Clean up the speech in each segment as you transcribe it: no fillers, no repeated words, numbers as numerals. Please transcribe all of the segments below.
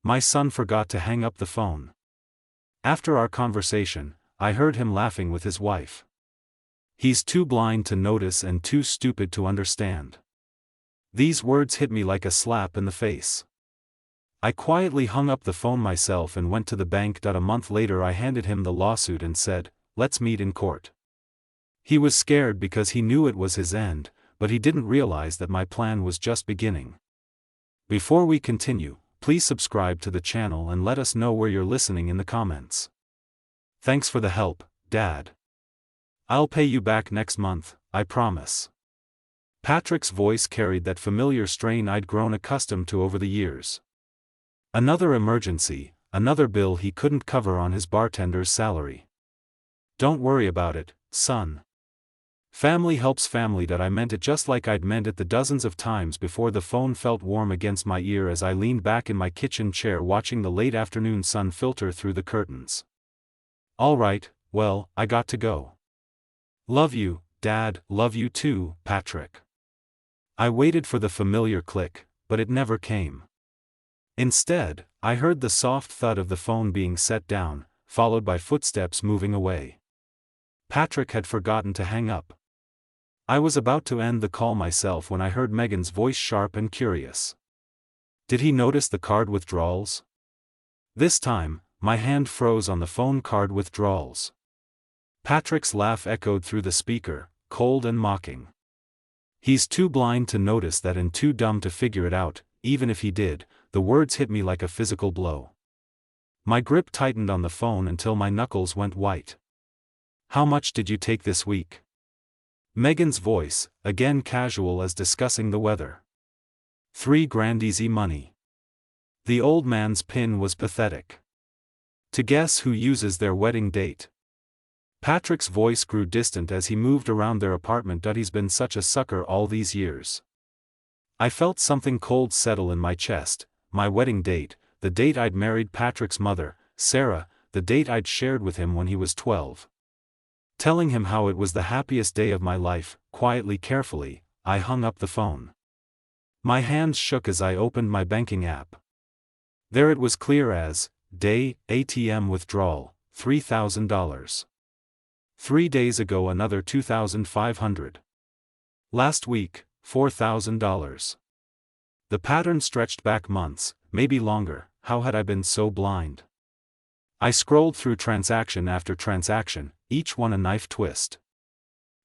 My son forgot to hang up the phone. After our conversation, I heard him laughing with his wife. He's too blind to notice and too stupid to understand. These words hit me like a slap in the face. I quietly hung up the phone myself and went to the bank. A month later I handed him the lawsuit and said, "Let's meet in court." He was scared because he knew it was his end, but he didn't realize that my plan was just beginning. Before we continue, please subscribe to the channel and let us know where you're listening in the comments. Thanks for the help, Dad. I'll pay you back next month, I promise. Patrick's voice carried that familiar strain I'd grown accustomed to over the years. Another emergency, another bill he couldn't cover on his bartender's salary. Don't worry about it, son. Family helps family. I meant it just like I'd meant it the dozens of times before. The phone felt warm against my ear as I leaned back in my kitchen chair watching the late afternoon sun filter through the curtains. All right, well, I got to go. Love you, Dad. Love you too, Patrick. I waited for the familiar click, but it never came. Instead, I heard the soft thud of the phone being set down, followed by footsteps moving away. Patrick had forgotten to hang up. I was about to end the call myself when I heard Megan's voice, sharp and curious. Did he notice the card withdrawals? This time, my hand froze on the phone. Card withdrawals. Patrick's laugh echoed through the speaker, cold and mocking. He's too blind to notice that and too dumb to figure it out. Even if he did, the words hit me like a physical blow. My grip tightened on the phone until my knuckles went white. How much did you take this week? Megan's voice, again casual as discussing the weather. $3,000 easy money. The old man's pin was pathetic. To guess who uses their wedding date. Patrick's voice grew distant as he moved around their apartment. He's been such a sucker all these years. I felt something cold settle in my chest. My wedding date, the date I'd married Patrick's mother, Sarah, the date I'd shared with him when he was 12. Telling him how it was the happiest day of my life. Quietly, carefully, I hung up the phone. My hands shook as I opened my banking app. There it was, clear as day, ATM withdrawal, $3,000. 3 days ago another $2,500. Last week, $4,000. The pattern stretched back months, maybe longer. How had I been so blind? I scrolled through transaction after transaction, each one a knife twist.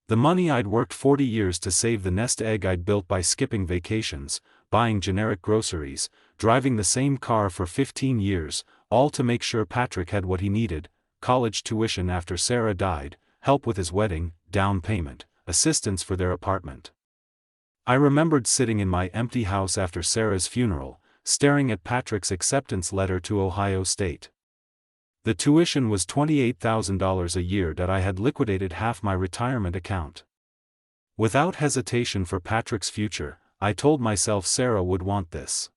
The money I'd worked 40 years to save, the nest egg I'd built by skipping vacations, buying generic groceries, driving the same car for 15 years, all to make sure Patrick had what he needed: college tuition after Sarah died, help with his wedding, down payment, assistance for their apartment. I remembered sitting in my empty house after Sarah's funeral, staring at Patrick's acceptance letter to Ohio State. The tuition was $28,000 a year. I had liquidated half my retirement account. Without hesitation, for Patrick's future, I told myself Sarah would want this.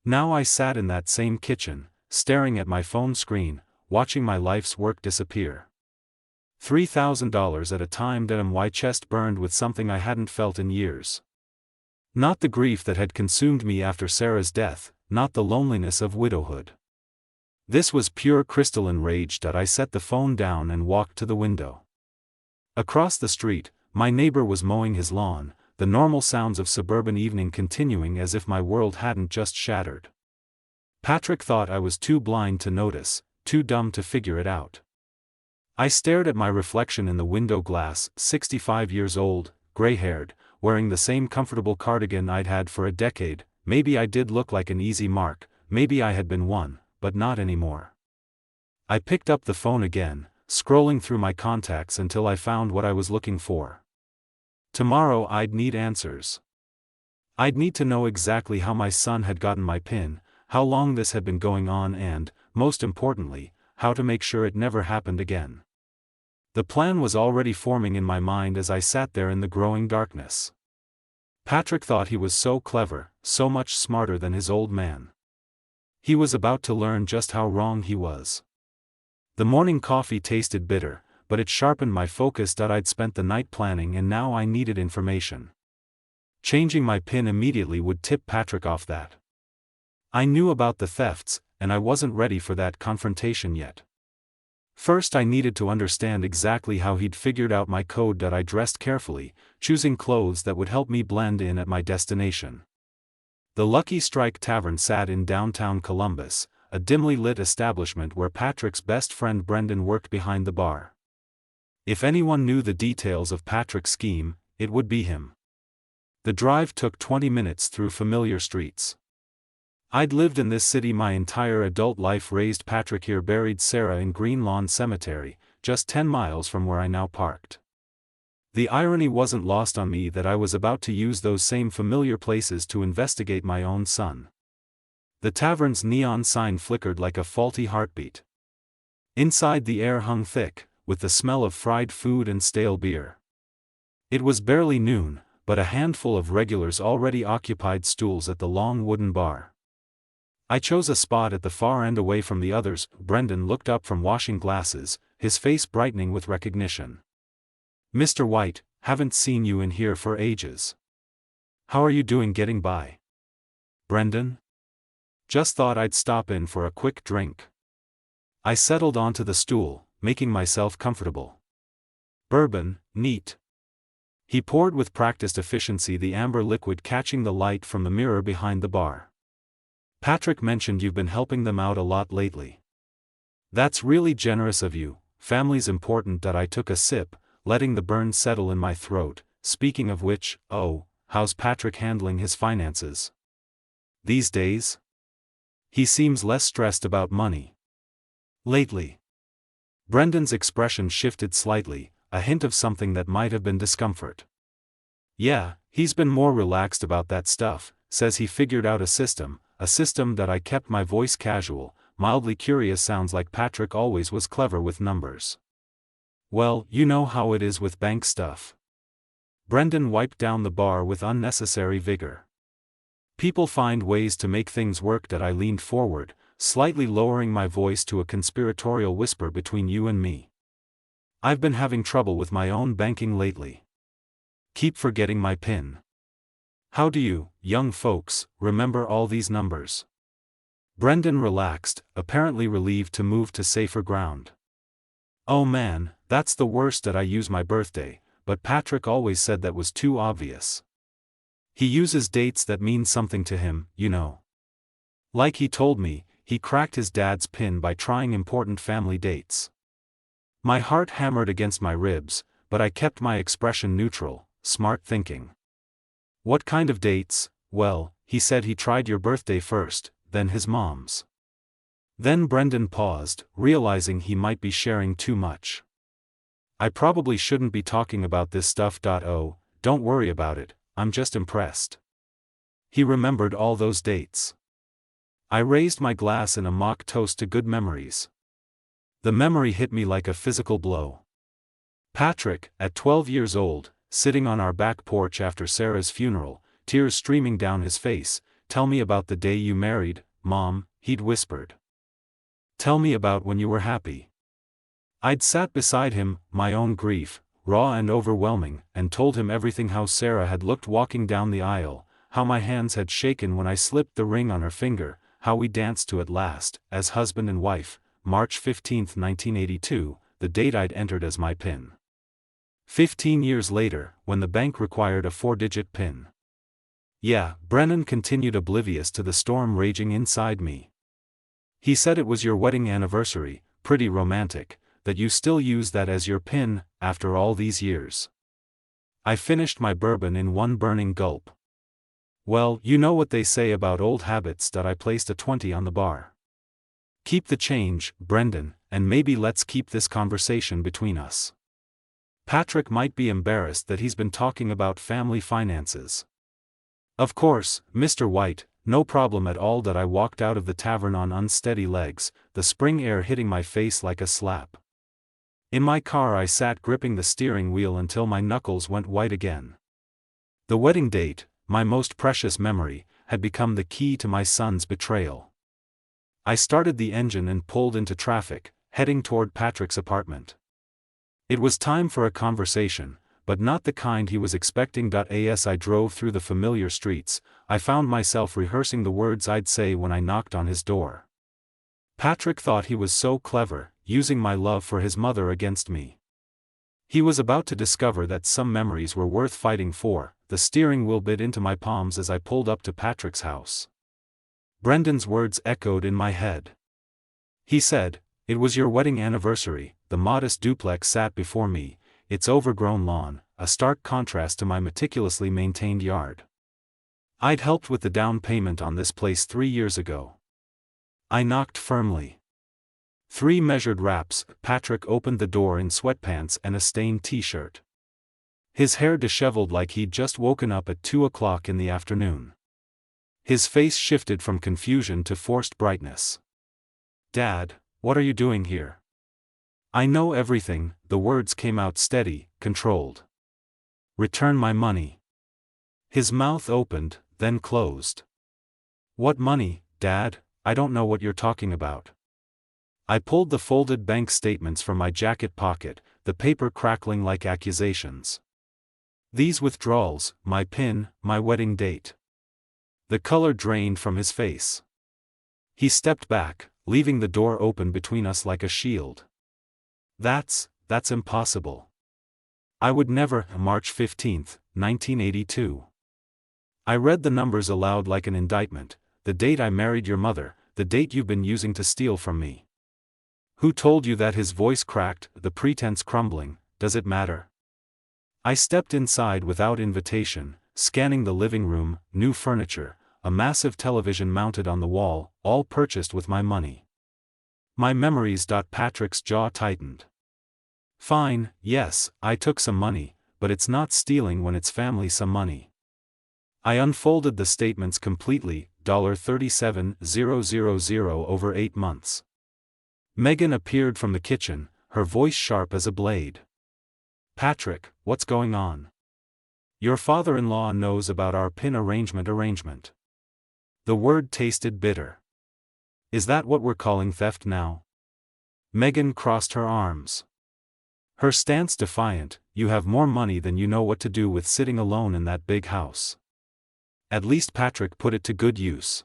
Now I sat in that same kitchen, staring at my phone screen, watching my life's work disappear. $3,000 at a time. My chest burned with something I hadn't felt in years. Not the grief that had consumed me after Sarah's death, not the loneliness of widowhood. This was pure crystalline rage. I set the phone down and walked to the window. Across the street, my neighbor was mowing his lawn, the normal sounds of suburban evening continuing as if my world hadn't just shattered. Patrick thought I was too blind to notice, too dumb to figure it out. I stared at my reflection in the window glass, 65 years old, gray-haired, wearing the same comfortable cardigan I'd had for a decade. Maybe I did look like an easy mark, maybe I had been one, but not anymore. I picked up the phone again, scrolling through my contacts until I found what I was looking for. Tomorrow I'd need answers. I'd need to know exactly how my son had gotten my PIN, how long this had been going on, and, most importantly, how to make sure it never happened again. The plan was already forming in my mind as I sat there in the growing darkness. Patrick thought he was so clever, so much smarter than his old man. He was about to learn just how wrong he was. The morning coffee tasted bitter, but it sharpened my focus. I'd spent the night planning and now I needed information. Changing my PIN immediately would tip Patrick off that. I knew about the thefts, and I wasn't ready for that confrontation yet. First I needed to understand exactly how he'd figured out my code. I dressed carefully, choosing clothes that would help me blend in at my destination. The Lucky Strike Tavern sat in downtown Columbus, a dimly lit establishment where Patrick's best friend Brendan worked behind the bar. If anyone knew the details of Patrick's scheme, it would be him. The drive took 20 minutes through familiar streets. I'd lived in this city my entire adult life. Raised Patrick here, buried Sarah in Green Lawn Cemetery, just 10 miles from where I now parked. The irony wasn't lost on me that I was about to use those same familiar places to investigate my own son. The tavern's neon sign flickered like a faulty heartbeat. Inside, the air hung thick, with the smell of fried food and stale beer. It was barely noon, but a handful of regulars already occupied stools at the long wooden bar. I chose a spot at the far end away from the others. Brendan looked up from washing glasses, his face brightening with recognition. "Mr. White, haven't seen you in here for ages. How are you doing getting by?" "Brendan? Just thought I'd stop in for a quick drink." I settled onto the stool, making myself comfortable. "Bourbon, neat." He poured with practiced efficiency, the amber liquid catching the light from the mirror behind the bar. "Patrick mentioned you've been helping them out a lot lately." "That's really generous of you, family's important." I took a sip, letting the burn settle in my throat. "Speaking of which, how's Patrick handling his finances these days? He seems less stressed about money lately." Brendan's expression shifted slightly, a hint of something that might have been discomfort. "Yeah, he's been more relaxed about that stuff. Says he figured out a system that I kept my voice casual, mildly curious." Sounds like Patrick always was clever with numbers. "Well, you know how it is with bank stuff." Brendan wiped down the bar with unnecessary vigor. "People find ways to make things work." I leaned forward, slightly lowering my voice to a conspiratorial whisper. "Between you and me, I've been having trouble with my own banking lately. Keep forgetting my PIN. How do you, young folks, remember all these numbers?" Brendan relaxed, apparently relieved to move to safer ground. "Oh man, that's the worst." I use my birthday, but Patrick always said that was too obvious. He uses dates that mean something to him, you know. Like he told me, he cracked his dad's PIN by trying important family dates. My heart hammered against my ribs, but I kept my expression neutral. Smart thinking. "What kind of dates?" "Well, he said he tried your birthday first, then his mom's." Then Brendan paused, realizing he might be sharing too much. "I probably shouldn't be talking about this stuff. Oh, don't worry about it, I'm just impressed. He remembered all those dates." I raised my glass in a mock toast to good memories. The memory hit me like a physical blow. Patrick, at 12 years old, sitting on our back porch after Sarah's funeral, tears streaming down his face. "Tell me about the day you married, Mom," he'd whispered. "Tell me about when you were happy." I'd sat beside him, my own grief, raw and overwhelming, and told him everything: how Sarah had looked walking down the aisle, how my hands had shaken when I slipped the ring on her finger, how we danced to At Last, as husband and wife, March 15, 1982, the date I'd entered as my PIN. 15 years later, when the bank required a 4-digit PIN. "Yeah," Brennan continued, oblivious to the storm raging inside me. "He said it was your wedding anniversary, pretty romantic, that you still use that as your PIN, after all these years." I finished my bourbon in one burning gulp. "Well, you know what they say about old habits." I placed a 20 on the bar. "Keep the change, Brendan, and maybe let's keep this conversation between us. Patrick might be embarrassed that he's been talking about family finances." "Of course, Mr. White, no problem at all." I walked out of the tavern on unsteady legs, the spring air hitting my face like a slap. In my car I sat gripping the steering wheel until my knuckles went white again. The wedding date, my most precious memory, had become the key to my son's betrayal. I started the engine and pulled into traffic, heading toward Patrick's apartment. It was time for a conversation, but not the kind he was expecting. As I drove through the familiar streets, I found myself rehearsing the words I'd say when I knocked on his door. Patrick thought he was so clever, using my love for his mother against me. He was about to discover that some memories were worth fighting for. The steering wheel bit into my palms as I pulled up to Patrick's house. Brendan's words echoed in my head. He said, "It was your wedding anniversary." The modest duplex sat before me, its overgrown lawn, a stark contrast to my meticulously maintained yard. I'd helped with the down payment on this place 3 years ago. I knocked firmly. 3 measured raps. Patrick opened the door in sweatpants and a stained t-shirt. His hair disheveled like he'd just woken up at 2 o'clock in the afternoon. His face shifted from confusion to forced brightness. "Dad, what are you doing here?" "I know everything," the words came out steady, controlled. "Return my money." His mouth opened, then closed. "What money, Dad? I don't know what you're talking about." I pulled the folded bank statements from my jacket pocket, the paper crackling like accusations. "These withdrawals, my PIN, my wedding date." The color drained from his face. He stepped back, leaving the door open between us like a shield. That's impossible. I would never." March 15, 1982. I read the numbers aloud like an indictment. "The date I married your mother, the date you've been using to steal from me." "Who told you that?" His voice cracked, the pretense crumbling. "Does it matter?" I stepped inside without invitation, scanning the living room, new furniture, a massive television mounted on the wall, all purchased with my money. My memories. Patrick's jaw tightened. "Fine, yes, I took some money, but it's not stealing when it's family some money." I unfolded the statements completely. $37,000 over 8 months. Megan appeared from the kitchen, her voice sharp as a blade. "Patrick, what's going on? Your father-in-law knows about our PIN arrangement. The word tasted bitter. "Is that what we're calling theft now?" Megan crossed her arms. Her stance defiant. "You have more money than you know what to do with sitting alone in that big house." At least Patrick put it to good use.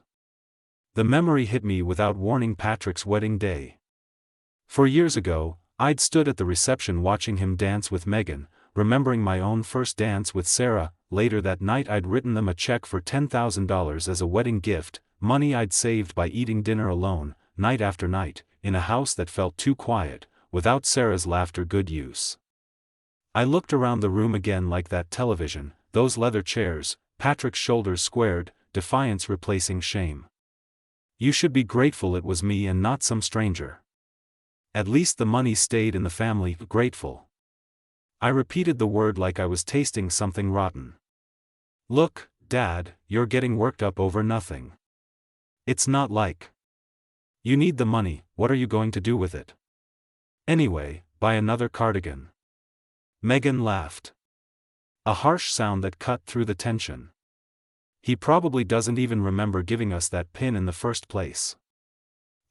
The memory hit me without warning. Patrick's wedding day. 4 years ago, I'd stood at the reception watching him dance with Megan, remembering my own first dance with Sarah. Later that night I'd written them a check for $10,000 as a wedding gift, money I'd saved by eating dinner alone, night after night, in a house that felt too quiet, without Sarah's laughter. Good use. I looked around the room again, like that television, those leather chairs, Patrick's shoulders squared, defiance replacing shame. "You should be grateful it was me and not some stranger. At least the money stayed in the family." Grateful. I repeated the word like I was tasting something rotten. "Look, Dad, you're getting worked up over nothing. It's not like you need the money. What are you going to do with it? Anyway, buy another cardigan." Megan laughed. A harsh sound that cut through the tension. "He probably doesn't even remember giving us that PIN in the first place."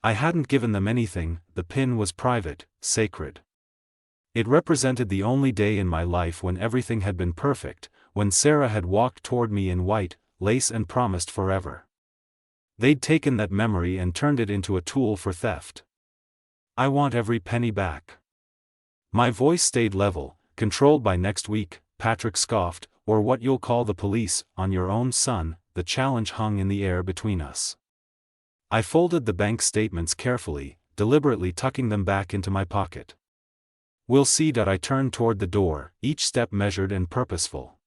I hadn't given them anything. The PIN was private, sacred. It represented the only day in my life when everything had been perfect, when Sarah had walked toward me in white lace and promised forever. They'd taken that memory and turned it into a tool for theft. "I want every penny back." My voice stayed level, controlled by "next week," Patrick scoffed, "or what you'll call the police, on your own son." The challenge hung in the air between us. I folded the bank statements carefully, deliberately tucking them back into my pocket. "We'll see." I turned toward the door, each step measured and purposeful.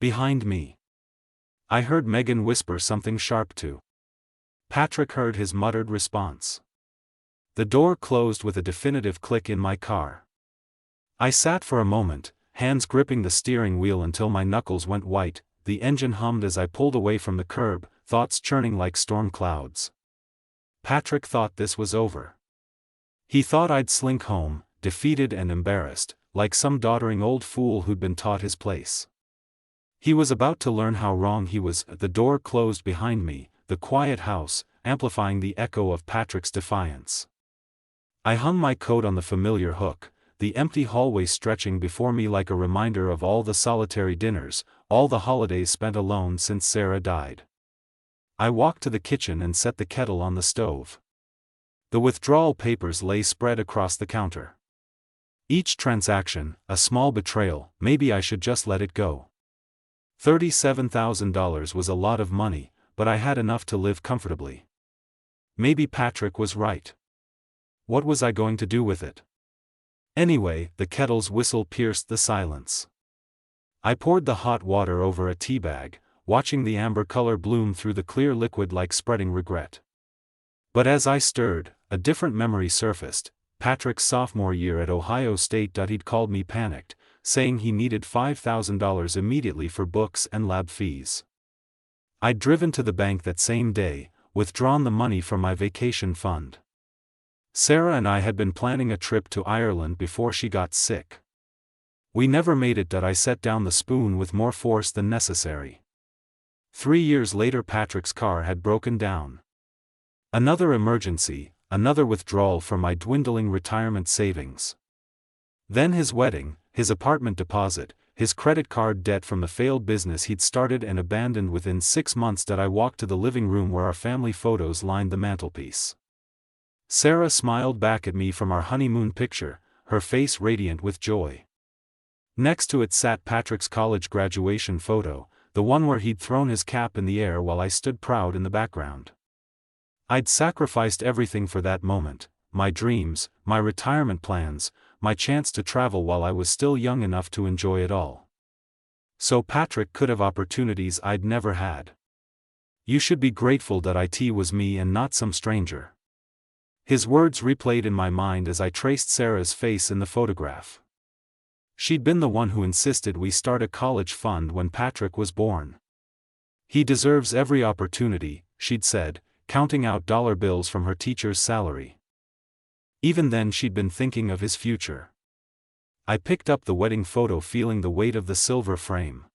Behind me, I heard Megan whisper something sharp to Patrick. Heard his muttered response. The door closed with a definitive click in my car. I sat for a moment, hands gripping the steering wheel until my knuckles went white. The engine hummed as I pulled away from the curb, thoughts churning like storm clouds. Patrick thought this was over. He thought I'd slink home, defeated and embarrassed, like some doddering old fool who'd been taught his place. He was about to learn how wrong he was. The door closed behind me, the quiet house, amplifying the echo of Patrick's defiance. I hung my coat on the familiar hook, the empty hallway stretching before me like a reminder of all the solitary dinners, all the holidays spent alone since Sarah died. I walked to the kitchen and set the kettle on the stove. The withdrawal papers lay spread across the counter. Each transaction, a small betrayal. Maybe I should just let it go. $37,000 was a lot of money, but I had enough to live comfortably. Maybe Patrick was right. What was I going to do with it? Anyway, the kettle's whistle pierced the silence. I poured the hot water over a tea bag, watching the amber color bloom through the clear liquid like spreading regret. But as I stirred, a different memory surfaced. Patrick's sophomore year at Ohio State. He'd called me panicked, saying he needed $5,000 immediately for books and lab fees. I'd driven to the bank that same day, withdrawn the money from my vacation fund. Sarah and I had been planning a trip to Ireland before she got sick. We never made it. I set down the spoon with more force than necessary. 3 years later, Patrick's car had broken down. Another emergency, another withdrawal from my dwindling retirement savings. Then his wedding, his apartment deposit, his credit card debt from the failed business he'd started and abandoned within 6 months. I walked to the living room where our family photos lined the mantelpiece. Sarah smiled back at me from our honeymoon picture, her face radiant with joy. Next to it sat Patrick's college graduation photo, the one where he'd thrown his cap in the air while I stood proud in the background. I'd sacrificed everything for that moment, my dreams, my retirement plans, my chance to travel while I was still young enough to enjoy it all. So Patrick could have opportunities I'd never had. You should be grateful that it was me and not some stranger. His words replayed in my mind as I traced Sarah's face in the photograph. She'd been the one who insisted we start a college fund when Patrick was born. He deserves every opportunity, she'd said, counting out dollar bills from her teacher's salary. Even then she'd been thinking of his future. I picked up the wedding photo, feeling the weight of the silver frame.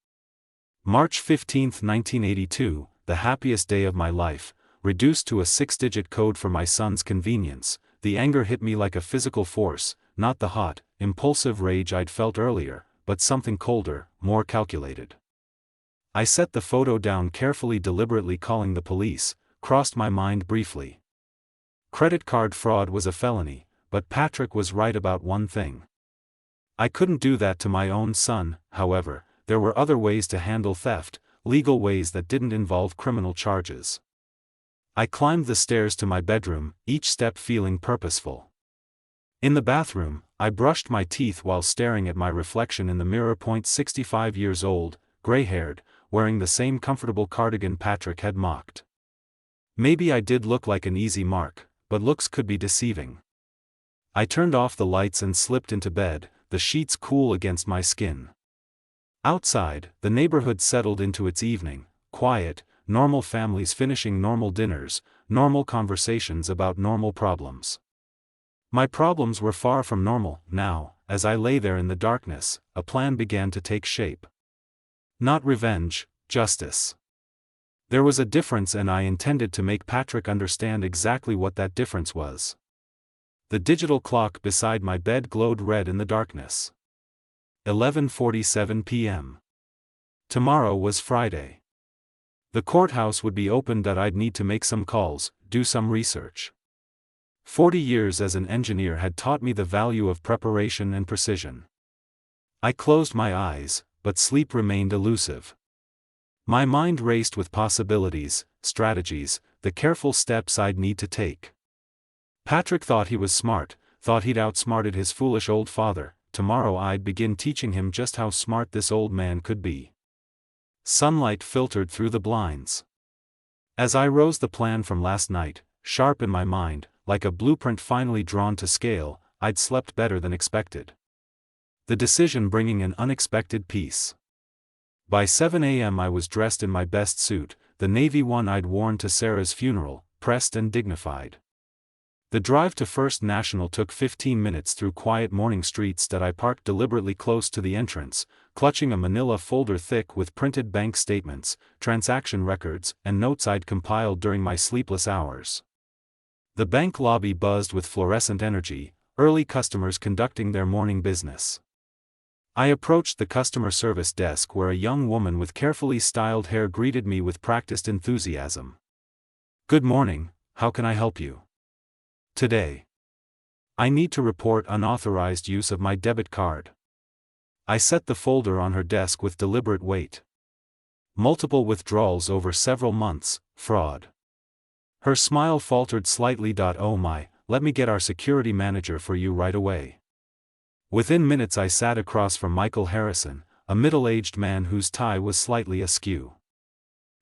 March 15, 1982, the happiest day of my life, reduced to a 6-digit code for my son's convenience. The anger hit me like a physical force, not the hot, impulsive rage I'd felt earlier, but something colder, more calculated. I set the photo down carefully, deliberately calling the police, crossed my mind briefly. Credit card fraud was a felony, but Patrick was right about one thing. I couldn't do that to my own son. However, there were other ways to handle theft, legal ways that didn't involve criminal charges. I climbed the stairs to my bedroom, each step feeling purposeful. In the bathroom, I brushed my teeth while staring at my reflection in the mirror. 65 years old, gray-haired, wearing the same comfortable cardigan Patrick had mocked. Maybe I did look like an easy mark, but looks could be deceiving. I turned off the lights and slipped into bed, the sheets cool against my skin. Outside, the neighborhood settled into its evening, quiet, normal families finishing normal dinners, normal conversations about normal problems. My problems were far from normal. Now, as I lay there in the darkness, a plan began to take shape. Not revenge, justice. There was a difference, and I intended to make Patrick understand exactly what that difference was. The digital clock beside my bed glowed red in the darkness. 11:47 p.m. Tomorrow was Friday. The courthouse would be open. I'd need to make some calls, do some research. 40 years as an engineer had taught me the value of preparation and precision. I closed my eyes, but sleep remained elusive. My mind raced with possibilities, strategies, the careful steps I'd need to take. Patrick thought he was smart, thought he'd outsmarted his foolish old father. Tomorrow I'd begin teaching him just how smart this old man could be. Sunlight filtered through the blinds. As I rose, the plan from last night, sharp in my mind, like a blueprint finally drawn to scale. I'd slept better than expected. The decision bringing an unexpected peace. By 7 a.m. I was dressed in my best suit, the navy one I'd worn to Sarah's funeral, pressed and dignified. The drive to First National took 15 minutes through quiet morning streets. I parked deliberately close to the entrance, clutching a manila folder thick with printed bank statements, transaction records, and notes I'd compiled during my sleepless hours. The bank lobby buzzed with fluorescent energy, early customers conducting their morning business. I approached the customer service desk where a young woman with carefully styled hair greeted me with practiced enthusiasm. "Good morning, how can I help you today?" "I need to report unauthorized use of my debit card." I set the folder on her desk with deliberate weight. "Multiple withdrawals over several months, fraud." Her smile faltered slightly. "Oh my, let me get our security manager for you right away." Within minutes I sat across from Michael Harrison, a middle-aged man whose tie was slightly askew.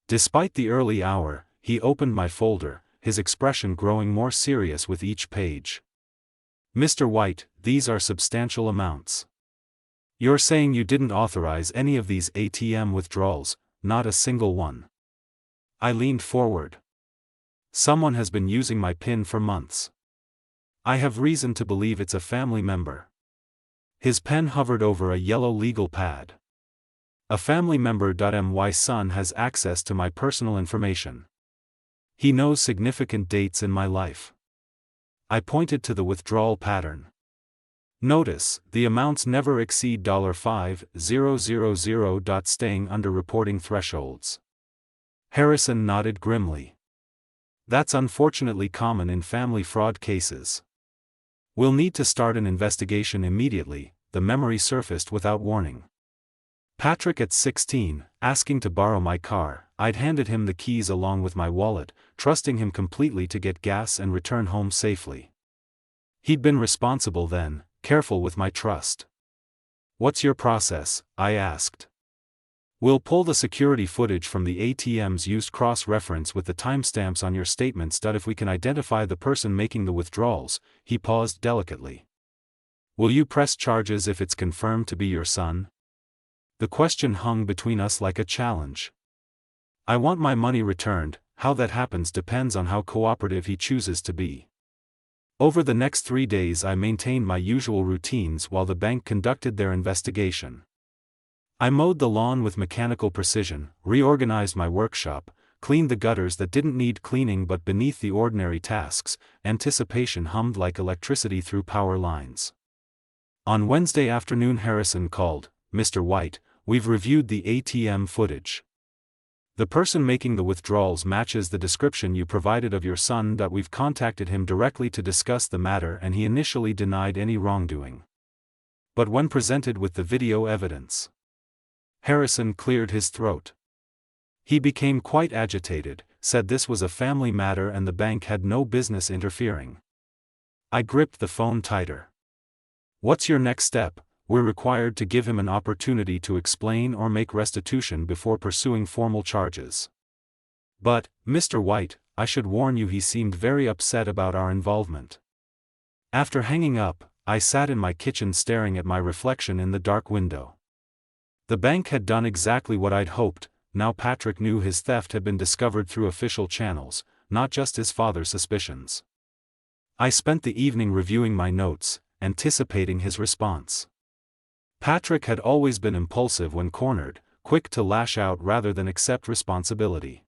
Despite the early hour, he opened my folder, his expression growing more serious with each page. "Mr. White, these are substantial amounts. You're saying you didn't authorize any of these ATM withdrawals?" "Not a single one." I leaned forward. "Someone has been using my PIN for months. I have reason to believe it's a family member." His pen hovered over a yellow legal pad. "A family member. My son has access to my personal information. He knows significant dates in my life." I pointed to the withdrawal pattern. "Notice, the amounts never exceed $5,000, staying under reporting thresholds." Harrison nodded grimly. "That's unfortunately common in family fraud cases. We'll need to start an investigation immediately." The memory surfaced without warning. Patrick at 16, asking to borrow my car. I'd handed him the keys along with my wallet, trusting him completely to get gas and return home safely. He'd been responsible then, careful with my trust. "What's your process?" I asked. "We'll pull the security footage from the ATMs used, cross-reference with the timestamps on your statements. If we can identify the person making the withdrawals." He paused delicately. "Will you press charges if it's confirmed to be your son?" The question hung between us like a challenge. "I want my money returned. How that happens depends on how cooperative he chooses to be." Over the next 3 days I maintained my usual routines while the bank conducted their investigation. I mowed the lawn with mechanical precision, reorganized my workshop, cleaned the gutters that didn't need cleaning but beneath the ordinary tasks. Anticipation hummed like electricity through power lines. On Wednesday afternoon Harrison called. "Mr. White, we've reviewed the ATM footage. The person making the withdrawals matches the description you provided of your son. We've contacted him directly to discuss the matter and he initially denied any wrongdoing. But when presented with the video evidence..." Harrison cleared his throat. He became quite agitated, said this was a family matter and the bank had no business interfering. I gripped the phone tighter. "What's your next step?" "We're required to give him an opportunity to explain or make restitution before pursuing formal charges." "But, Mr. White, I should warn you, he seemed very upset about our involvement." After hanging up, I sat in my kitchen staring at my reflection in the dark window. The bank had done exactly what I'd hoped. Now Patrick knew his theft had been discovered through official channels, not just his father's suspicions. I spent the evening reviewing my notes, anticipating his response. Patrick had always been impulsive when cornered, quick to lash out rather than accept responsibility.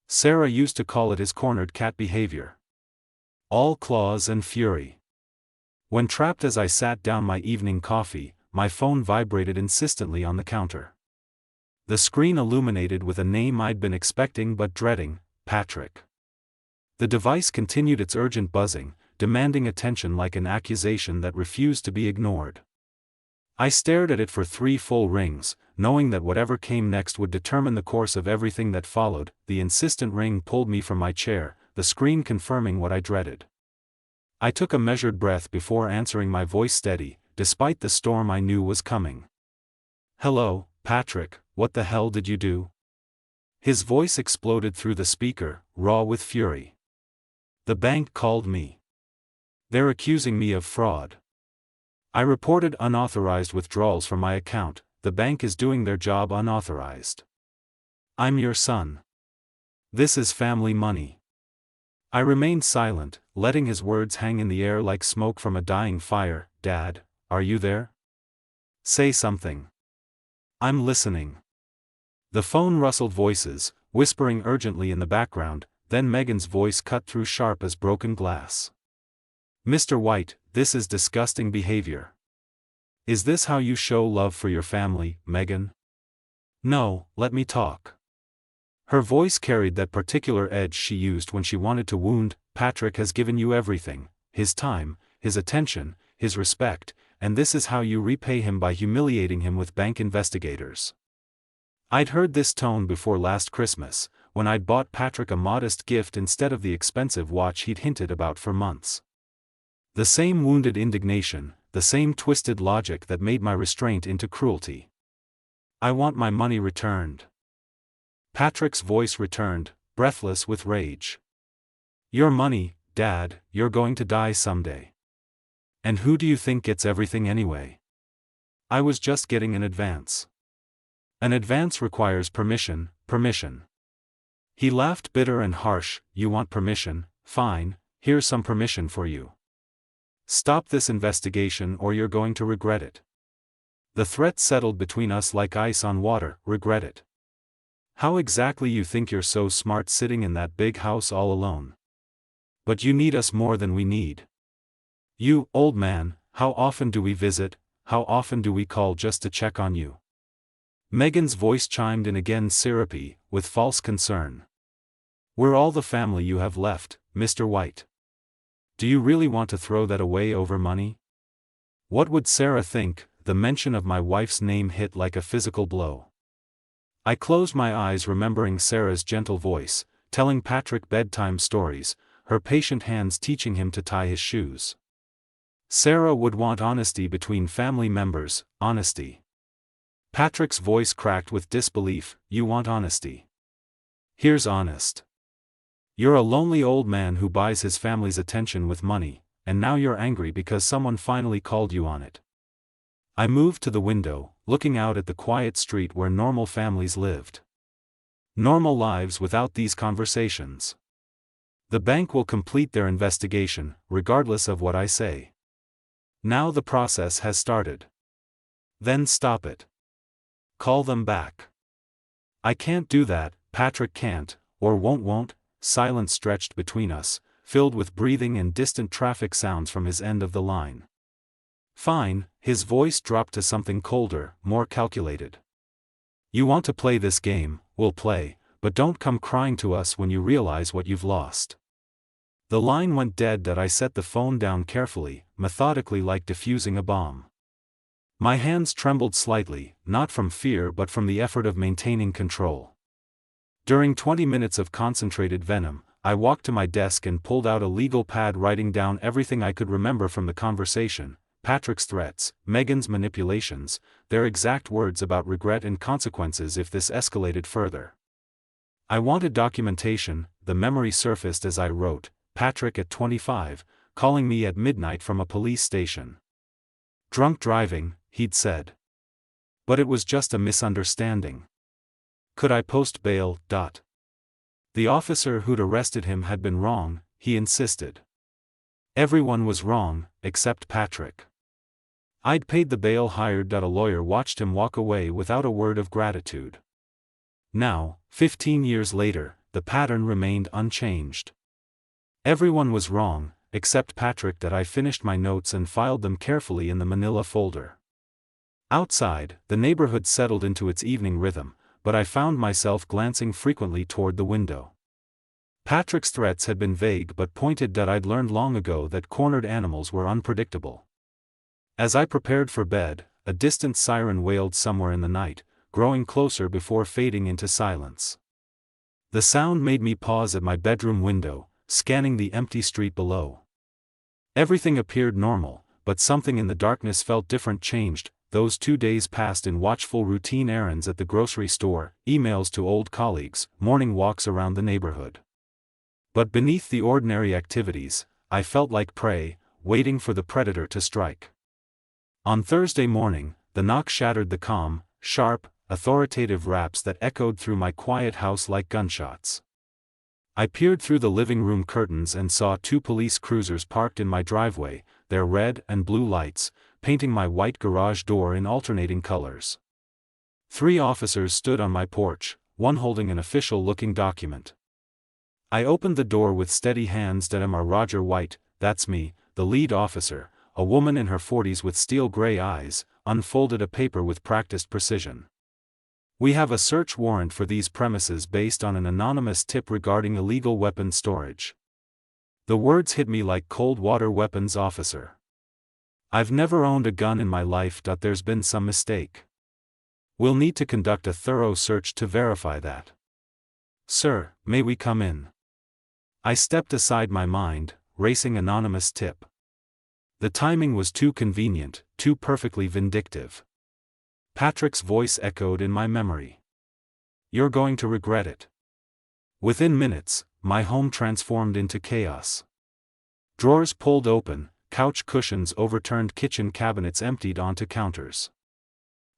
Sarah used to call it his cornered cat behavior. All claws and fury. When trapped, as I sat down my evening coffee, my phone vibrated insistently on the counter. The screen illuminated with a name I'd been expecting but dreading: Patrick. The device continued its urgent buzzing, demanding attention like an accusation that refused to be ignored. I stared at it for 3 full rings, knowing that whatever came next would determine the course of everything that followed. The insistent ring pulled me from my chair, the screen confirming what I dreaded. I took a measured breath before answering, my voice steady, despite the storm I knew was coming. "Hello, Patrick, what the hell did you do?" His voice exploded through the speaker, raw with fury. "The bank called me. They're accusing me of fraud. I reported unauthorized withdrawals from my account. The bank is doing their job unauthorized. I'm your son. This is family money." I remained silent, letting his words hang in the air like smoke from a dying fire. "Dad, are you there? Say something. I'm listening." The phone rustled voices, whispering urgently in the background, then Megan's voice cut through sharp as broken glass. "Mr. White, this is disgusting behavior. Is this how you show love for your family, Megan? No, let me talk. Her voice carried that particular edge she used when she wanted to wound. Patrick has given you everything, his time, his attention, his respect, and this is how you repay him by humiliating him with bank investigators. I'd heard this tone before last Christmas, when I'd bought Patrick a modest gift instead of the expensive watch he'd hinted about for months. The same wounded indignation, the same twisted logic that made my restraint into cruelty. I want my money returned. Patrick's voice returned, breathless with rage. Your money, Dad, you're going to die someday. And who do you think gets everything anyway? I was just getting an advance. An advance requires permission. He laughed bitter and harsh. You want permission? Fine, here's some permission for you. Stop this investigation or you're going to regret it. The threat settled between us like ice on water. Regret it. How exactly you think you're so smart sitting in that big house all alone? But you need us more than we need. You, old man, how often do we visit, how often do we call just to check on you? Megan's voice chimed in again, syrupy, with false concern. We're all the family you have left, Mr. White. Do you really want to throw that away over money? What would Sarah think? The mention of my wife's name hit like a physical blow. I closed my eyes, remembering Sarah's gentle voice, telling Patrick bedtime stories, her patient hands teaching him to tie his shoes. Sarah would want honesty between family members, honesty. Patrick's voice cracked with disbelief. You want honesty? Here's honest. You're a lonely old man who buys his family's attention with money, and now you're angry because someone finally called you on it. I moved to the window, looking out at the quiet street where normal families lived. Normal lives without these conversations. The bank will complete their investigation, regardless of what I say. Now the process has started. Then stop it. Call them back. I can't do that, Patrick can't, or won't. Silence stretched between us, filled with breathing and distant traffic sounds from his end of the line. Fine, his voice dropped to something colder, more calculated. You want to play this game, we'll play, but don't come crying to us when you realize what you've lost. The line went dead. That I set the phone down carefully, methodically, like defusing a bomb. My hands trembled slightly, not from fear but from the effort of maintaining control. During 20 minutes of concentrated venom, I walked to my desk and pulled out a legal pad, writing down everything I could remember from the conversation: Patrick's threats, Megan's manipulations, their exact words about regret and consequences if this escalated further. I wanted documentation. The memory surfaced as I wrote: Patrick at 25, calling me at midnight from a police station. Drunk driving, he'd said. But it was just a misunderstanding. Could I post bail? The officer who'd arrested him had been wrong, he insisted. Everyone was wrong, except Patrick. I'd paid the bail, hired. A lawyer watched him walk away without a word of gratitude. Now, 15 years later, the pattern remained unchanged. Everyone was wrong, except Patrick. I finished my notes and filed them carefully in the manila folder. Outside, the neighborhood settled into its evening rhythm, but I found myself glancing frequently toward the window. Patrick's threats had been vague but pointed. I'd learned long ago that cornered animals were unpredictable. As I prepared for bed, a distant siren wailed somewhere in the night, growing closer before fading into silence. The sound made me pause at my bedroom window, scanning the empty street below. Everything appeared normal, but something in the darkness felt different. Changed. Those 2 days passed in watchful routine: errands at the grocery store, emails to old colleagues, morning walks around the neighborhood. But beneath the ordinary activities, I felt like prey, waiting for the predator to strike. On Thursday morning, the knock shattered the calm, sharp, authoritative raps that echoed through my quiet house like gunshots. I peered through the living room curtains and saw 2 police cruisers parked in my driveway, their red and blue lights painting my white garage door in alternating colors. 3 officers stood on my porch, one holding an official-looking document. I opened the door with steady hands. Roger White, that's me, the lead officer, a woman in her 40s with steel-gray eyes, unfolded a paper with practiced precision. "We have a search warrant for these premises based on an anonymous tip regarding illegal weapons storage." The words hit me like cold water. "Weapons officer. I've never owned a gun in my life. There's been some mistake. We'll need to conduct a thorough search to verify that." "Sir, may we come in?" I stepped aside, my mind racing. Anonymous tip. The timing was too convenient, too perfectly vindictive. Patrick's voice echoed in my memory. "You're going to regret it." Within minutes, my home transformed into chaos. Drawers pulled open, couch cushions overturned, kitchen cabinets emptied onto counters.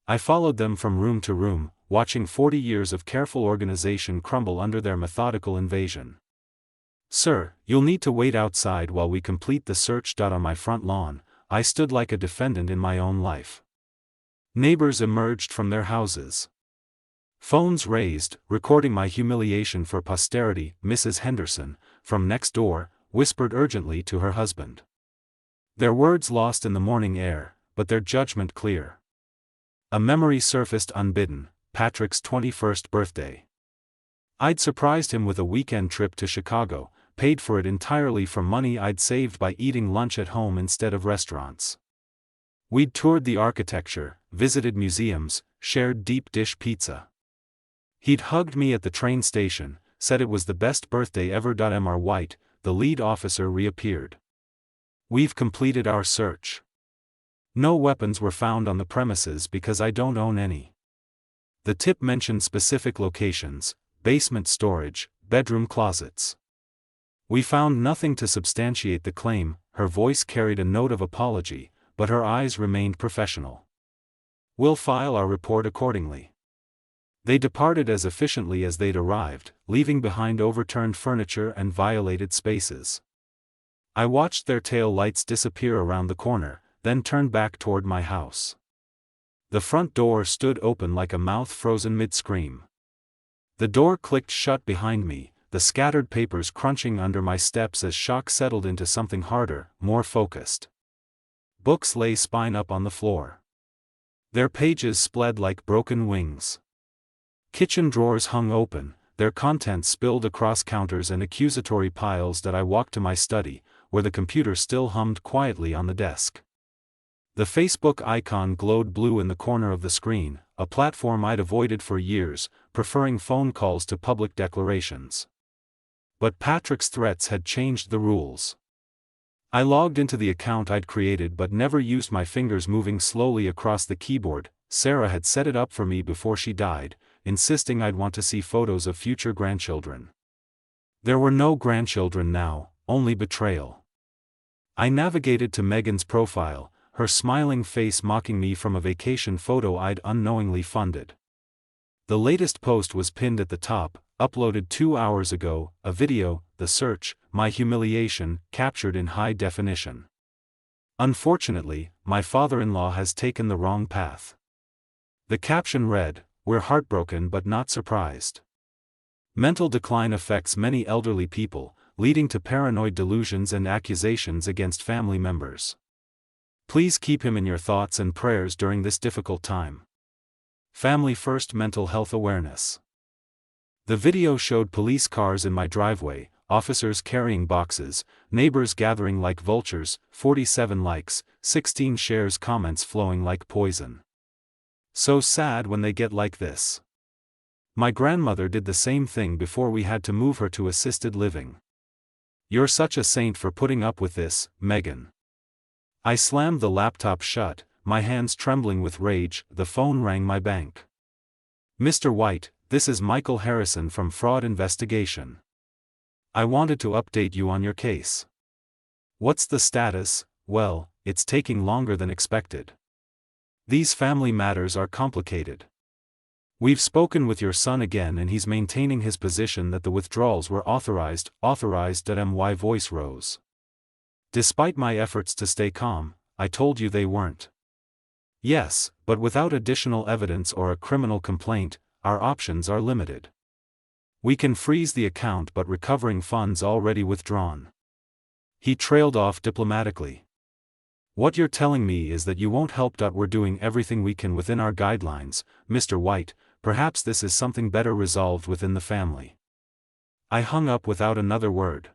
I followed them from room to room, watching 40 years of careful organization crumble under their methodical invasion. "Sir, you'll need to wait outside while we complete the search." On my front lawn, I stood like a defendant in my own life. Neighbors emerged from their houses. Phones raised, recording my humiliation for posterity. Mrs. Henderson, from next door, whispered urgently to her husband. Their words lost in the morning air, but their judgment clear. A memory surfaced unbidden: Patrick's 21st birthday. I'd surprised him with a weekend trip to Chicago, paid for it entirely from money I'd saved by eating lunch at home instead of restaurants. We'd toured the architecture, visited museums, shared deep dish pizza. He'd hugged me at the train station, said it was the best birthday ever. Mr. White, the lead officer, reappeared. "We've completed our search. No weapons were found on the premises because I don't own any." The tip mentioned specific locations: basement storage, bedroom closets. "We found nothing to substantiate the claim." Her voice carried a note of apology, but her eyes remained professional. "We'll file our report accordingly." They departed as efficiently as they'd arrived, leaving behind overturned furniture and violated spaces. I watched their tail lights disappear around the corner, then turned back toward my house. The front door stood open like a mouth frozen mid-scream. The door clicked shut behind me, the scattered papers crunching under my steps as shock settled into something harder, more focused. Books lay spine up on the floor. Their pages spread like broken wings. Kitchen drawers hung open, their contents spilled across counters and accusatory piles. I walked to my study, where the computer still hummed quietly on the desk. The Facebook icon glowed blue in the corner of the screen, a platform I'd avoided for years, preferring phone calls to public declarations. But Patrick's threats had changed the rules. I logged into the account I'd created but never used, my fingers moving slowly across the keyboard. Sarah had set it up for me before she died, insisting I'd want to see photos of future grandchildren. There were no grandchildren now, only betrayal. I navigated to Megan's profile, her smiling face mocking me from a vacation photo I'd unknowingly funded. The latest post was pinned at the top, uploaded 2 hours ago, a video: the search, my humiliation, captured in high definition. Unfortunately, my father-in-law has taken the wrong path. The caption read, "We're heartbroken but not surprised. Mental decline affects many elderly people, leading to paranoid delusions and accusations against family members. Please keep him in your thoughts and prayers during this difficult time. Family first. Mental health awareness." The video showed police cars in my driveway, officers carrying boxes, neighbors gathering like vultures. 47 likes, 16 shares, comments flowing like poison. So sad when they get like this. My grandmother did the same thing before we had to move her to assisted living. "You're such a saint for putting up with this, Megan." I slammed the laptop shut, my hands trembling with rage. The phone rang. My bank. "Mr. White, this is Michael Harrison from Fraud Investigation. I wanted to update you on your case." "What's the status?" "Well, it's taking longer than expected. These family matters are complicated. We've spoken with your son again and he's maintaining his position that the withdrawals were authorized. My voice rose. Despite my efforts to stay calm, I told you they weren't. "Yes, but without additional evidence or a criminal complaint, our options are limited. We can freeze the account but recovering funds already withdrawn." He trailed off diplomatically. What you're telling me is that you won't help. We're doing everything we can within our guidelines, Mr. White. Perhaps this is something better resolved within the family. I hung up without another word.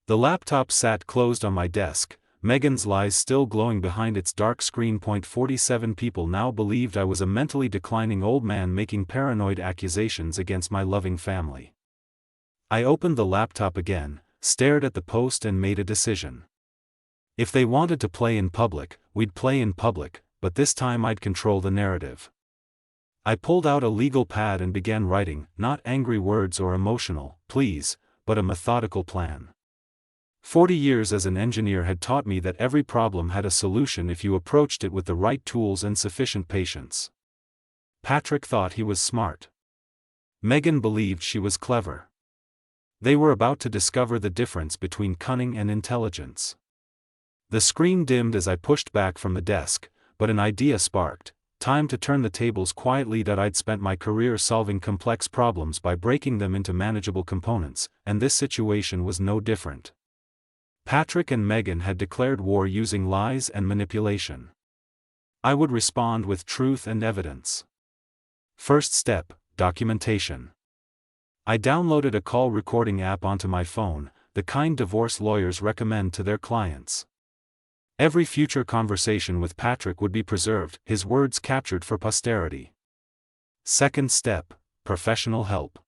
The laptop sat closed on my desk, Megan's lies still glowing behind its dark screen. 47 people now believed I was a mentally declining old man making paranoid accusations against my loving family. I opened the laptop again, stared at the post and made a decision. If they wanted to play in public, we'd play in public, but this time I'd control the narrative. I pulled out a legal pad and began writing, not angry words or emotional pleas, but a methodical plan. 40 years as an engineer had taught me that every problem had a solution if you approached it with the right tools and sufficient patience. Patrick thought he was smart. Megan believed she was clever. They were about to discover the difference between cunning and intelligence. The screen dimmed as I pushed back from the desk, but an idea sparked. Time to turn the tables quietly. I'd spent my career solving complex problems by breaking them into manageable components, and this situation was no different. Patrick and Megan had declared war using lies and manipulation. I would respond with truth and evidence. First step, documentation. I downloaded a call recording app onto my phone, the kind divorce lawyers recommend to their clients. Every future conversation with Patrick would be preserved, his words captured for posterity. Second step, professional help.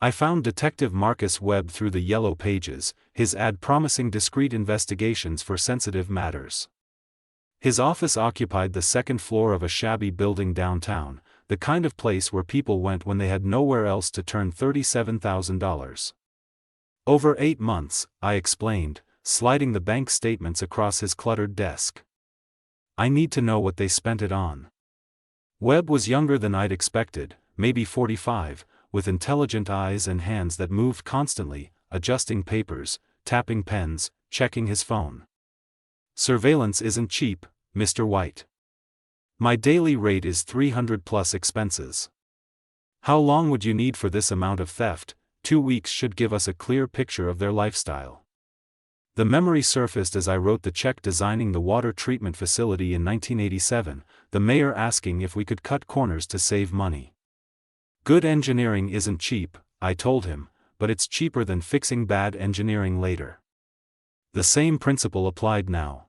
I found Detective Marcus Webb through the yellow pages, his ad promising discreet investigations for sensitive matters. His office occupied the second floor of a shabby building downtown, the kind of place where people went when they had nowhere else to turn $37,000. Over 8 months, I explained, sliding the bank statements across his cluttered desk. I need to know what they spent it on. Webb was younger than I'd expected, maybe 45, with intelligent eyes and hands that moved constantly, adjusting papers, tapping pens, checking his phone. Surveillance isn't cheap, Mr. White. My daily rate is 300 plus expenses. How long would you need for this amount of theft? 2 weeks should give us a clear picture of their lifestyle. The memory surfaced as I wrote the check designing the water treatment facility in 1987, the mayor asking if we could cut corners to save money. Good engineering isn't cheap, I told him, but it's cheaper than fixing bad engineering later. The same principle applied now.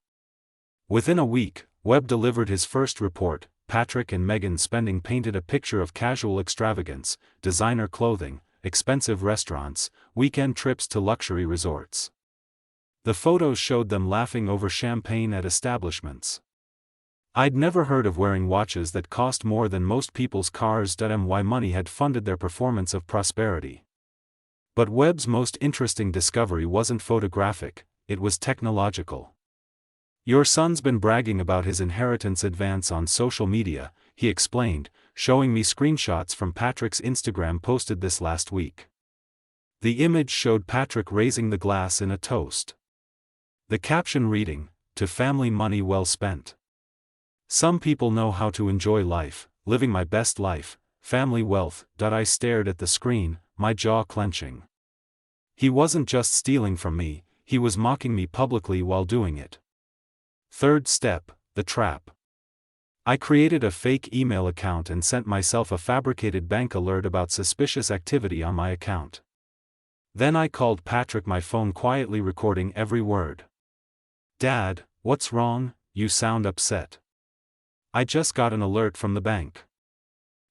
Within a week, Webb delivered his first report. Patrick and Megan spending painted a picture of casual extravagance, designer clothing, expensive restaurants, weekend trips to luxury resorts. The photos showed them laughing over champagne at establishments. I'd never heard of wearing watches that cost more than most people's cars. Why money had funded their performance of prosperity. But Webb's most interesting discovery wasn't photographic, it was technological. Your son's been bragging about his inheritance advance on social media, he explained, showing me screenshots from Patrick's Instagram posted this last week. The image showed Patrick raising the glass in a toast. The caption reading, "To family money well spent. Some people know how to enjoy life, living my best life, family wealth." I stared at the screen, my jaw clenching. He wasn't just stealing from me, he was mocking me publicly while doing it. Third step, the trap. I created a fake email account and sent myself a fabricated bank alert about suspicious activity on my account. Then I called Patrick, my phone quietly recording every word. "Dad, what's wrong? You sound upset." "I just got an alert from the bank.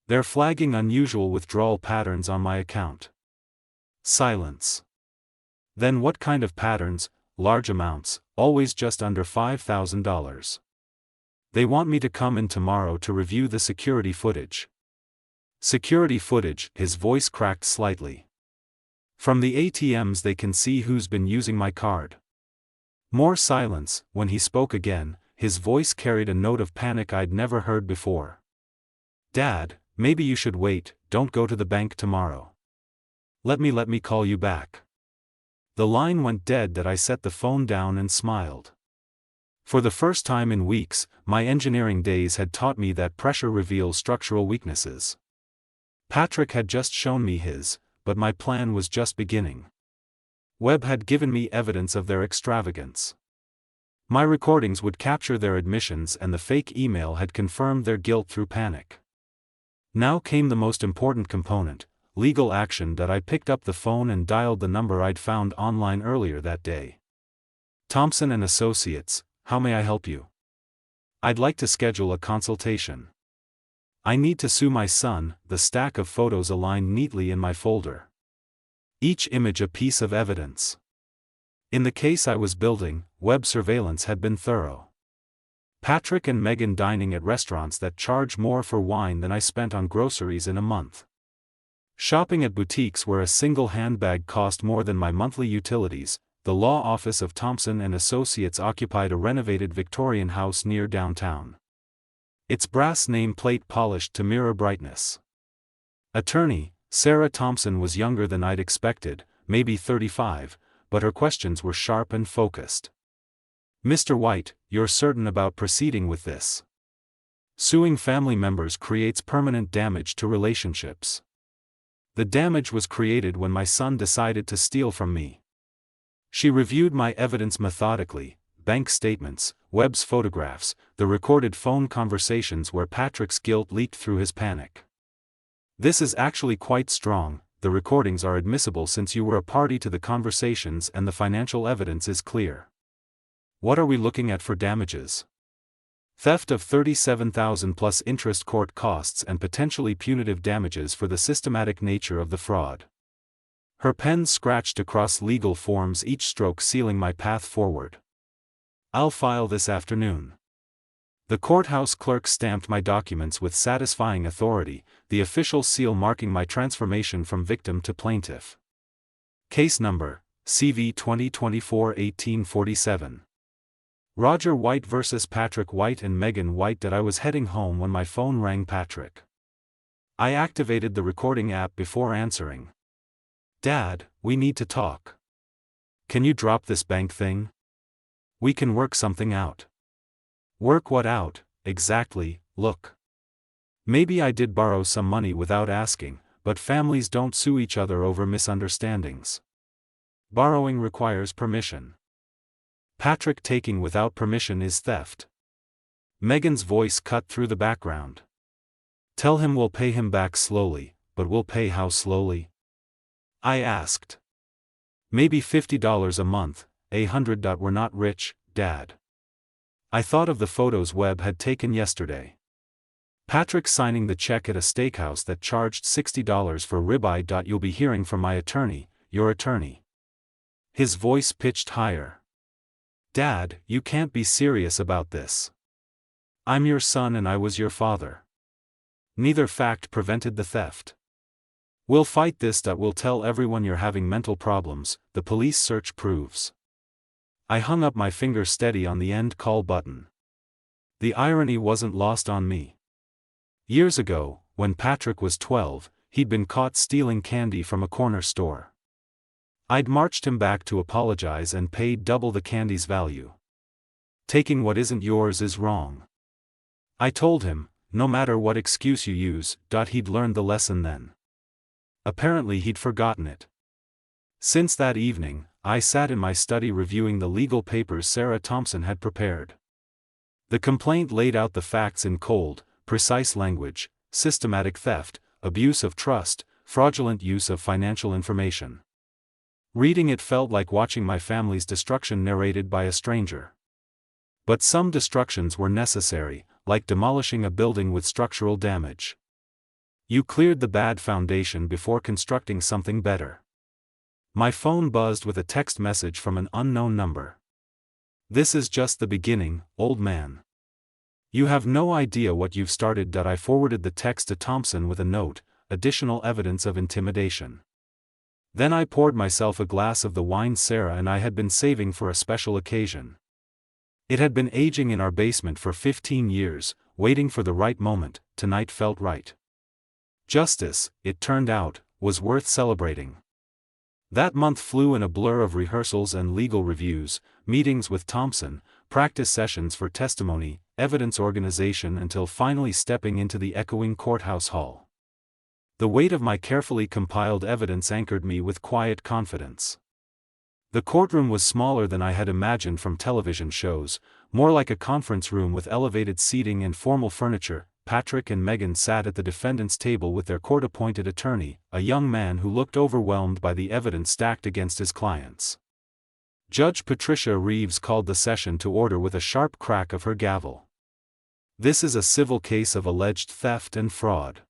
They're flagging unusual withdrawal patterns on my account." Silence. "Then what kind of patterns?" "Large amounts, always just under $5,000. They want me to come in tomorrow to review the security footage." Security footage, his voice cracked slightly. "From the ATMs they can see who's been using my card." More silence. When he spoke again, his voice carried a note of panic I'd never heard before. "Dad, maybe you should wait, don't go to the bank tomorrow. Let me call you back." The line went dead. I set the phone down and smiled. For the first time in weeks, my engineering days had taught me that pressure reveals structural weaknesses. Patrick had just shown me his, but my plan was just beginning. Webb had given me evidence of their extravagance. My recordings would capture their admissions, and the fake email had confirmed their guilt through panic. Now came the most important component, legal action. I picked up the phone and dialed the number I'd found online earlier that day. Thompson and Associates, how may I help you? I'd like to schedule a consultation. I need to sue my son. The stack of photos aligned neatly in my folder. Each image a piece of evidence. In the case I was building, web surveillance had been thorough. Patrick and Megan dining at restaurants that charge more for wine than I spent on groceries in a month. Shopping at boutiques where a single handbag cost more than my monthly utilities. The law office of Thompson and Associates occupied a renovated Victorian house near downtown. Its brass nameplate polished to mirror brightness. Attorney, Sarah Thompson was younger than I'd expected, maybe 35, but her questions were sharp and focused. Mr. White, you're certain about proceeding with this? Suing family members creates permanent damage to relationships. The damage was created when my son decided to steal from me. She reviewed my evidence methodically, bank statements, Webb's photographs, the recorded phone conversations where Patrick's guilt leaked through his panic. This is actually quite strong. The recordings are admissible since you were a party to the conversations and the financial evidence is clear. What are we looking at for damages? Theft of $37,000 plus interest, court costs, and potentially punitive damages for the systematic nature of the fraud. Her pen scratched across legal forms, each stroke sealing my path forward. I'll file this afternoon. The courthouse clerk stamped my documents with satisfying authority, the official seal marking my transformation from victim to plaintiff. Case number, CV 2024-1847. Roger White vs. Patrick White and Megan White. I was heading home when my phone rang. Patrick. I activated the recording app before answering. Dad, we need to talk. Can you drop this bank thing? We can work something out. Work what out, exactly? Look. Maybe I did borrow some money without asking, but families don't sue each other over misunderstandings. Borrowing requires permission. Patrick, taking without permission is theft. Megan's voice cut through the background. Tell him we'll pay him back slowly, but we'll pay how slowly? I asked. Maybe $50 a month, $100. We're not rich, Dad. I thought of the photos Webb had taken yesterday. Patrick signing the check at a steakhouse that charged $60 for ribeye. You'll be hearing from my attorney, your attorney. His voice pitched higher. Dad, you can't be serious about this. I'm your son and I was your father. Neither fact prevented the theft. We'll fight this. We'll tell everyone you're having mental problems, the police search proves. I hung up, my finger steady on the end call button. The irony wasn't lost on me. Years ago, when Patrick was 12, he'd been caught stealing candy from a corner store. I'd marched him back to apologize and paid double the candy's value. Taking what isn't yours is wrong. I told him, no matter what excuse you use. He'd learned the lesson then. Apparently he'd forgotten it. Since that evening, I sat in my study reviewing the legal papers Sarah Thompson had prepared. The complaint laid out the facts in cold, precise language: systematic theft, abuse of trust, fraudulent use of financial information. Reading it felt like watching my family's destruction narrated by a stranger. But some destructions were necessary, like demolishing a building with structural damage. You cleared the bad foundation before constructing something better. My phone buzzed with a text message from an unknown number. This is just the beginning, old man. You have no idea what you've started. I forwarded the text to Thompson with a note, additional evidence of intimidation. Then I poured myself a glass of the wine Sarah and I had been saving for a special occasion. It had been aging in our basement for 15 years, waiting for the right moment. Tonight felt right. Justice, it turned out, was worth celebrating. That month flew in a blur of rehearsals and legal reviews, meetings with Thompson, practice sessions for testimony, evidence organization, until finally stepping into the echoing courthouse hall. The weight of my carefully compiled evidence anchored me with quiet confidence. The courtroom was smaller than I had imagined from television shows, more like a conference room with elevated seating and formal furniture. Patrick and Megan sat at the defendant's table with their court-appointed attorney, a young man who looked overwhelmed by the evidence stacked against his clients. Judge Patricia Reeves called the session to order with a sharp crack of her gavel. This is a civil case of alleged theft and fraud.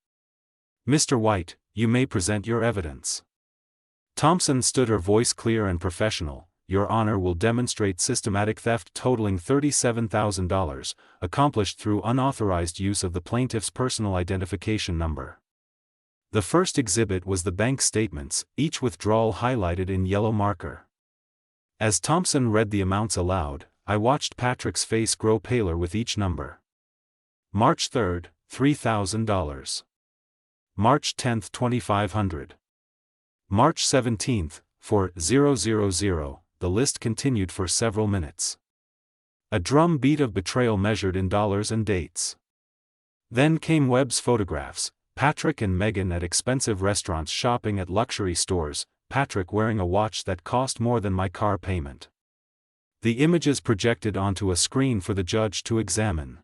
Mr. White, you may present your evidence. Thompson stood, her voice clear and professional. Your Honor will demonstrate systematic theft totaling $37,000, accomplished through unauthorized use of the plaintiff's personal identification number. The first exhibit was the bank statements, each withdrawal highlighted in yellow marker. As Thompson read the amounts aloud, I watched Patrick's face grow paler with each number. March 3rd, $3,000. March 10th, $2,500. March 17th, for 000. The list continued for several minutes. A drum beat of betrayal measured in dollars and dates. Then came Webb's photographs, Patrick and Megan at expensive restaurants shopping at luxury stores, Patrick wearing a watch that cost more than my car payment. The images projected onto a screen for the judge to examine.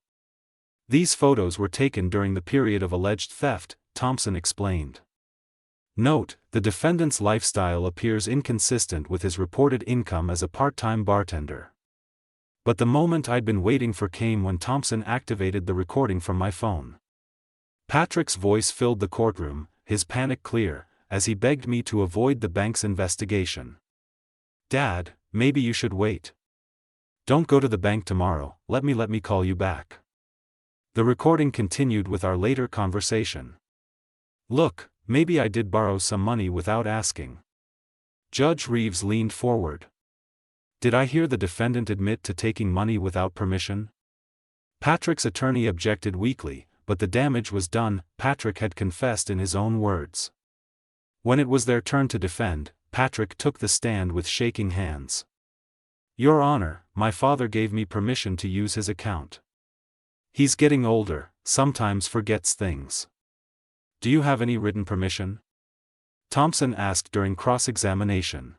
These photos were taken during the period of alleged theft, Thompson explained. Note, the defendant's lifestyle appears inconsistent with his reported income as a part-time bartender. But the moment I'd been waiting for came when Thompson activated the recording from my phone. Patrick's voice filled the courtroom, his panic clear, as he begged me to avoid the bank's investigation. Dad, maybe you should wait. Don't go to the bank tomorrow, let me call you back. The recording continued with our later conversation. Look, maybe I did borrow some money without asking. Judge Reeves leaned forward. Did I hear the defendant admit to taking money without permission? Patrick's attorney objected weakly, but the damage was done. Patrick had confessed in his own words. When it was their turn to defend, Patrick took the stand with shaking hands. Your Honor, my father gave me permission to use his account. He's getting older, sometimes forgets things. Do you have any written permission? Thompson asked during cross-examination.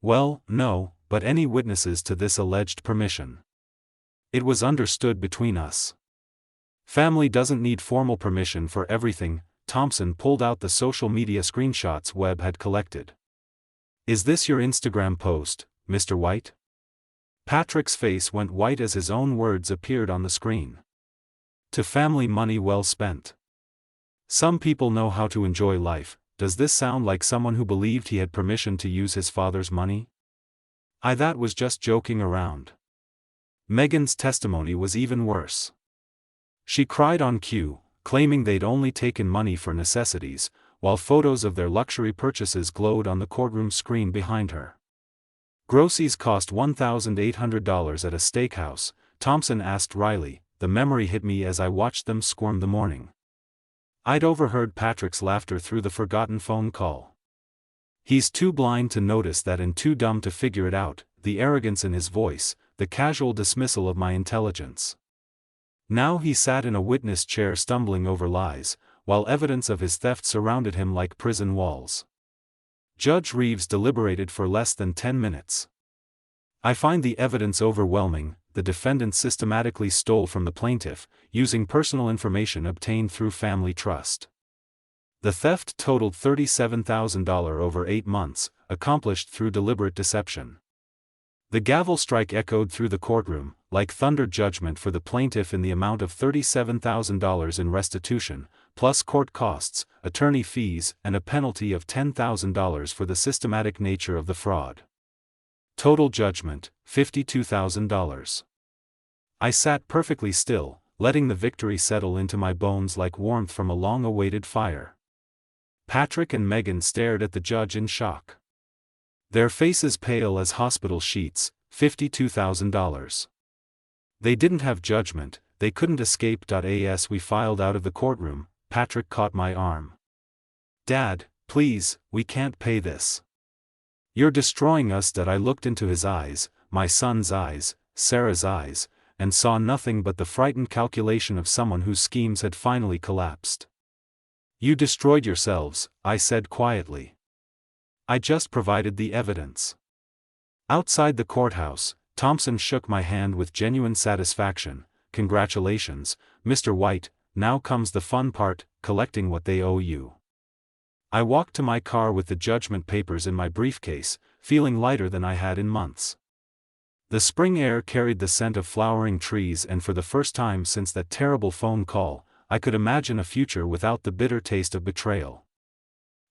Well, no, but any witnesses to this alleged permission? It was understood between us. Family doesn't need formal permission for everything. Thompson pulled out the social media screenshots Webb had collected. Is this your Instagram post, Mr. White? Patrick's face went white as his own words appeared on the screen. To family money well spent. Some people know how to enjoy life. Does this sound like someone who believed he had permission to use his father's money? That was just joking around. Megan's testimony was even worse. She cried on cue, claiming they'd only taken money for necessities, while photos of their luxury purchases glowed on the courtroom screen behind her. Groceries cost $1,800 at a steakhouse, Thompson asked Riley. The memory hit me as I watched them squirm the morning. I'd overheard Patrick's laughter through the forgotten phone call. He's too blind to notice that and too dumb to figure it out, the arrogance in his voice, the casual dismissal of my intelligence. Now he sat in a witness chair stumbling over lies, while evidence of his theft surrounded him like prison walls. Judge Reeves deliberated for less than 10 minutes. I find the evidence overwhelming. The defendant systematically stole from the plaintiff, using personal information obtained through family trust. The theft totaled $37,000 over 8 months, accomplished through deliberate deception. The gavel strike echoed through the courtroom, like thunder judgment for the plaintiff in the amount of $37,000 in restitution, plus court costs, attorney fees, and a penalty of $10,000 for the systematic nature of the fraud. Total judgment, $52,000. I sat perfectly still, letting the victory settle into my bones like warmth from a long-awaited fire. Patrick and Megan stared at the judge in shock. Their faces pale as hospital sheets. $52,000. They didn't have judgment, they couldn't escape. As we filed out of the courtroom, Patrick caught my arm. Dad, please, we can't pay this. You're destroying us. I looked into his eyes, my son's eyes, Sarah's eyes, and saw nothing but the frightened calculation of someone whose schemes had finally collapsed. You destroyed yourselves, I said quietly. I just provided the evidence. Outside the courthouse, Thompson shook my hand with genuine satisfaction. "Congratulations, Mr. White, now comes the fun part, collecting what they owe you." I walked to my car with the judgment papers in my briefcase, feeling lighter than I had in months. The spring air carried the scent of flowering trees, and for the first time since that terrible phone call, I could imagine a future without the bitter taste of betrayal.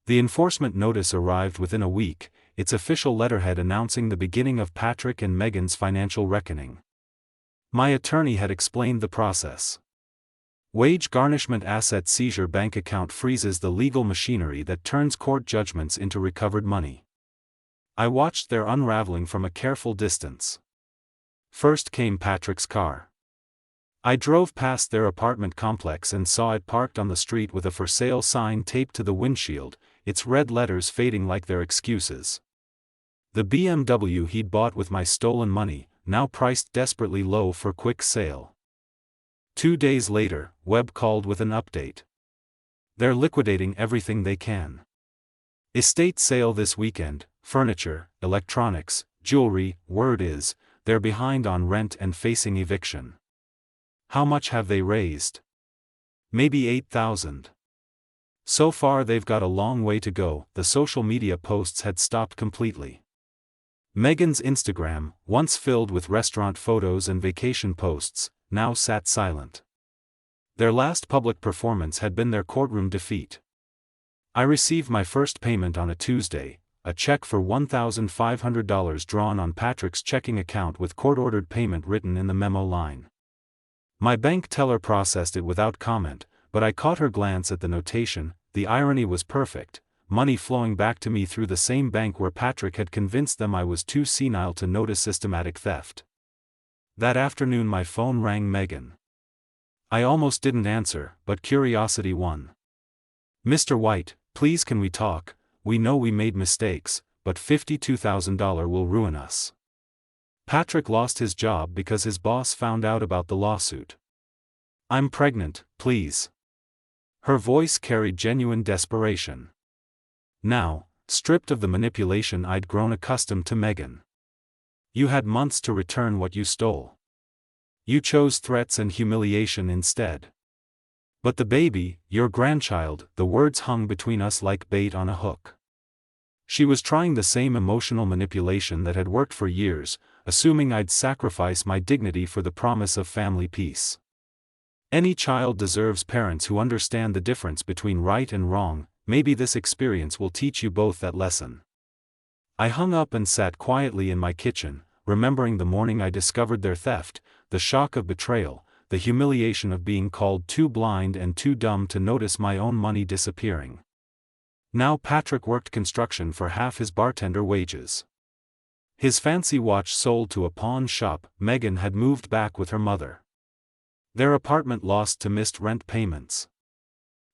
The enforcement notice arrived within a week, its official letterhead announcing the beginning of Patrick and Megan's financial reckoning. My attorney had explained the process. Wage garnishment, asset seizure, bank account freezes, the legal machinery that turns court judgments into recovered money. I watched their unraveling from a careful distance. First came Patrick's car. I drove past their apartment complex and saw it parked on the street with a for sale sign taped to the windshield, its red letters fading like their excuses. The BMW he'd bought with my stolen money, now priced desperately low for quick sale. 2 days later, Webb called with an update. "They're liquidating everything they can. Estate sale this weekend, furniture, electronics, jewelry. Word is, they're behind on rent and facing eviction." "How much have they raised?" "Maybe $8,000. So far they've got a long way to go." The social media posts had stopped completely. Megan's Instagram, once filled with restaurant photos and vacation posts, now sat silent. Their last public performance had been their courtroom defeat. I received my first payment on a Tuesday, a check for $1,500 drawn on Patrick's checking account with court-ordered payment written in the memo line. My bank teller processed it without comment, but I caught her glance at the notation. The irony was perfect, money flowing back to me through the same bank where Patrick had convinced them I was too senile to notice systematic theft. That afternoon my phone rang. Megan. I almost didn't answer, but curiosity won. "Mr. White, please can we talk? We know we made mistakes, but $52,000 will ruin us. Patrick lost his job because his boss found out about the lawsuit. I'm pregnant, please." Her voice carried genuine desperation. Now, stripped of the manipulation I'd grown accustomed to, Megan. "You had months to return what you stole. You chose threats and humiliation instead. But the baby, your grandchild," the words hung between us like bait on a hook. She was trying the same emotional manipulation that had worked for years, assuming I'd sacrifice my dignity for the promise of family peace. Any child deserves parents who understand the difference between right and wrong. Maybe this experience will teach you both that lesson. I hung up and sat quietly in my kitchen, remembering the morning I discovered their theft, the shock of betrayal, the humiliation of being called too blind and too dumb to notice my own money disappearing. Now Patrick worked construction for half his bartender wages. His fancy watch sold to a pawn shop. Megan had moved back with her mother. Their apartment lost to missed rent payments.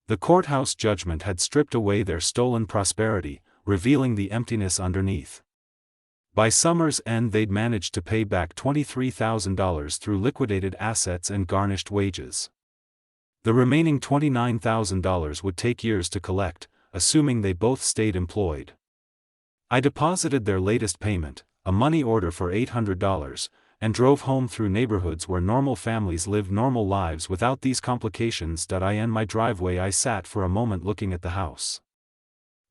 The courthouse judgment had stripped away their stolen prosperity, revealing the emptiness underneath. By summer's end they'd managed to pay back $23,000 through liquidated assets and garnished wages. The remaining $29,000 would take years to collect, assuming they both stayed employed. I deposited their latest payment, a money order for $800, and drove home through neighborhoods where normal families live normal lives without these complications. In my driveway I sat for a moment looking at the house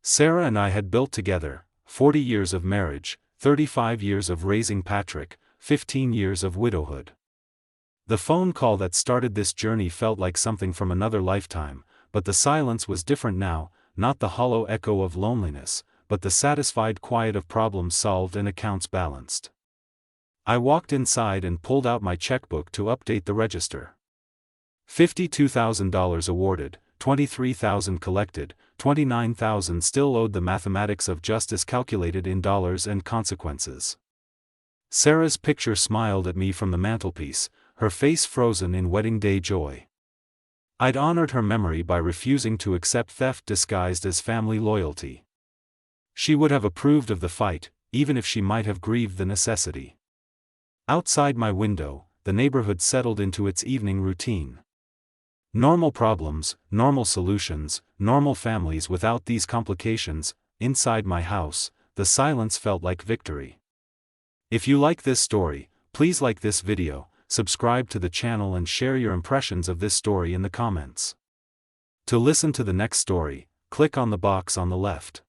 Sarah and I had built together, 40 years of marriage, 35 years of raising Patrick, 15 years of widowhood. The phone call that started this journey felt like something from another lifetime, but the silence was different now, not the hollow echo of loneliness, but the satisfied quiet of problems solved and accounts balanced. I walked inside and pulled out my checkbook to update the register. $52,000 awarded, $23,000 collected, $29,000 still owed. The mathematics of justice calculated in dollars and consequences. Sarah's picture smiled at me from the mantelpiece, her face frozen in wedding day joy. I'd honored her memory by refusing to accept theft disguised as family loyalty. She would have approved of the fight, even if she might have grieved the necessity. Outside my window, the neighborhood settled into its evening routine. Normal problems, normal solutions, normal families without these complications. Inside my house, the silence felt like victory. If you like this story, please like this video, subscribe to the channel and share your impressions of this story in the comments. To listen to the next story, click on the box on the left.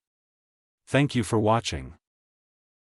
Thank you for watching.